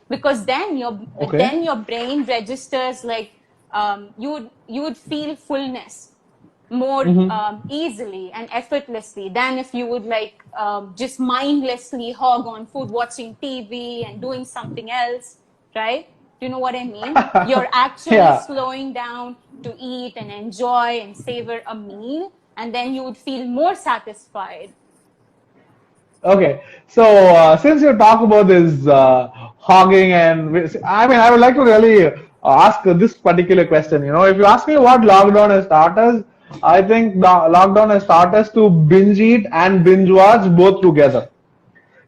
because Okay. then your brain registers like you would feel fullness more Mm-hmm. easily and effortlessly than if you would like just mindlessly hog on food, watching TV and doing something else, right? Do you know what I mean? You're actually Yeah. slowing down to eat and enjoy and savor a meal, and then you would feel more satisfied. Okay. So since you talk about this hogging, and I mean, I would like to really ask this particular question. You know, if you ask me what lockdown has taught us, I think lockdown has taught us to binge eat and binge watch both together.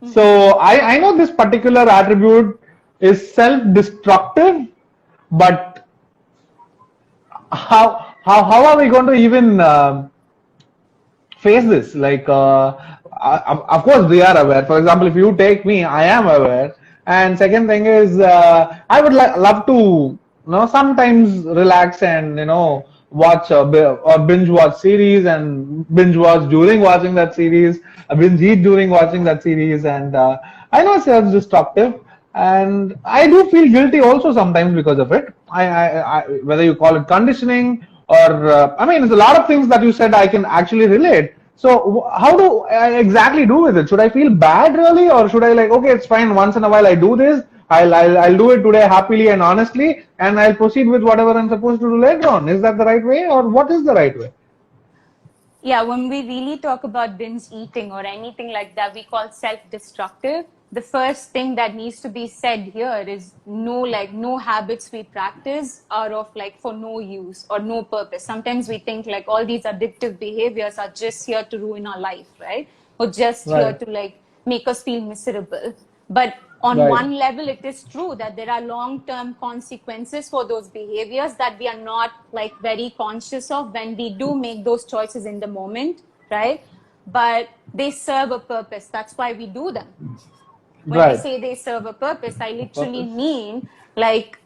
So I know this particular attribute is self-destructive, but how are we going to even face this? Like, of course, we are aware. For example, if you take me, I am aware. And second thing is, I would love to, sometimes relax and watch or binge watch series and binge watch during watching that series, binge eat during watching that series, and I know it's self-destructive. And I do feel guilty also sometimes because of it. Whether you call it conditioning or I mean, there's a lot of things that you said I can actually relate. So how do I exactly do with it? Should I feel bad really, or should I like, okay, it's fine. Once in a while I do this. I'll do it today happily and honestly, and I'll proceed with whatever I'm supposed to do later on. Is that the right way, or what is the right way? Yeah, when we really talk about binge eating or anything like that, we call self-destructive. The first thing that needs to be said here is no habits we practice are of like for no use or no purpose. Sometimes we think like all these addictive behaviors are just here to ruin our life, right? Or just here Right. to like make us feel miserable. But on Right. one level, it is true that there are long-term consequences for those behaviors that we are not like very conscious of when we do make those choices in the moment, right? But they serve a purpose. That's why we do them. When I Right. say they serve a purpose, I literally Purpose. mean like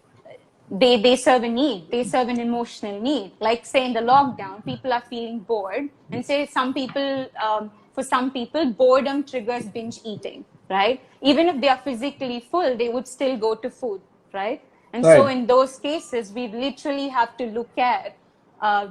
they serve a need. They serve an emotional need. Like say in the lockdown, people are feeling bored, and say for some people, boredom triggers binge eating, right? Even if they are physically full, they would still go to food, right? And so Right. in those cases, we literally have to look at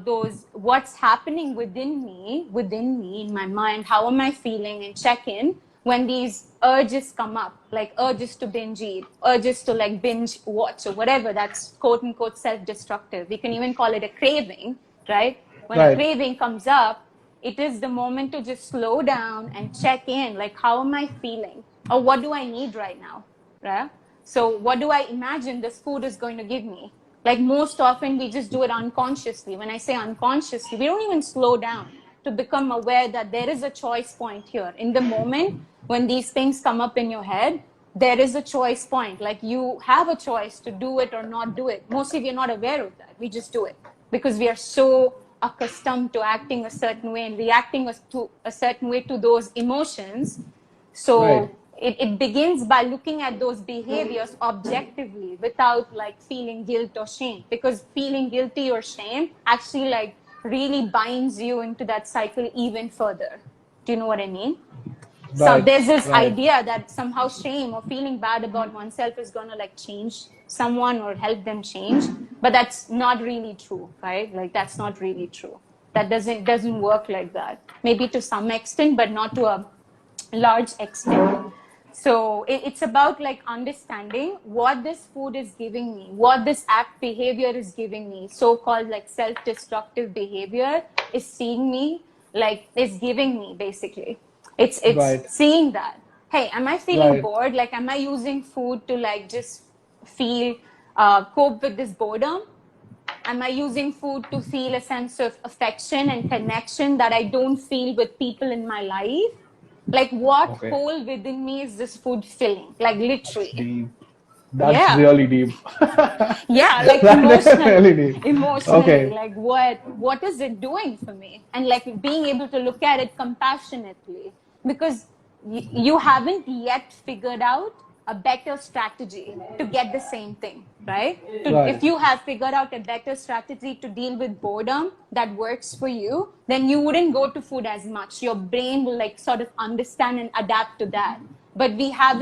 those what's happening within me in my mind. How am I feeling, and check in when these urges come up, like urges to binge eat, urges to like binge watch or whatever, that's quote unquote self-destructive. We can even call it a craving, right? When a Right. craving comes up, it is the moment to just slow down and check in, like how am I feeling? Or what do I need right now? Right? So what do I imagine this food is going to give me? Like most often we just do it unconsciously. When I say unconsciously, we don't even slow down to become aware that there is a choice point here. In the moment when these things come up in your head, there is a choice point. Like you have a choice to do it or not do it. Mostly we're not aware of that. We just do it because we are so accustomed to acting a certain way and reacting to a certain way to those emotions. Right. So it begins by looking at those behaviors objectively without like feeling guilt or shame, because feeling guilty or shame actually like really binds you into that cycle even further. Do you know what I mean? So Right. there's this Right. idea that somehow shame or feeling bad about oneself is going to like change someone or help them change, but that's not really true, right? Like that's not really true. That doesn't work like that. Maybe to some extent, but not to a large extent. So it's about like understanding what this food is giving me, what this act behavior is giving me, so-called like self-destructive behavior is seeing me, like is giving me basically. It's Right. seeing that, hey, am I feeling Right. bored? Like, am I using food to like just feel, cope with this boredom? Am I using food to feel a sense of affection and connection that I don't feel with people in my life? Like, what Okay. hole within me is this food filling? Like, That's literally. deep. That's Yeah. really deep. Yeah, like That is really deep. emotionally, Okay. like what is it doing for me? And like being able to look at it compassionately, because you haven't yet figured out a better strategy to get the same thing, right? Right. If you have figured out a better strategy to deal with boredom that works for you, then you wouldn't go to food as much. Your brain will like sort of understand and adapt to that. But we haven't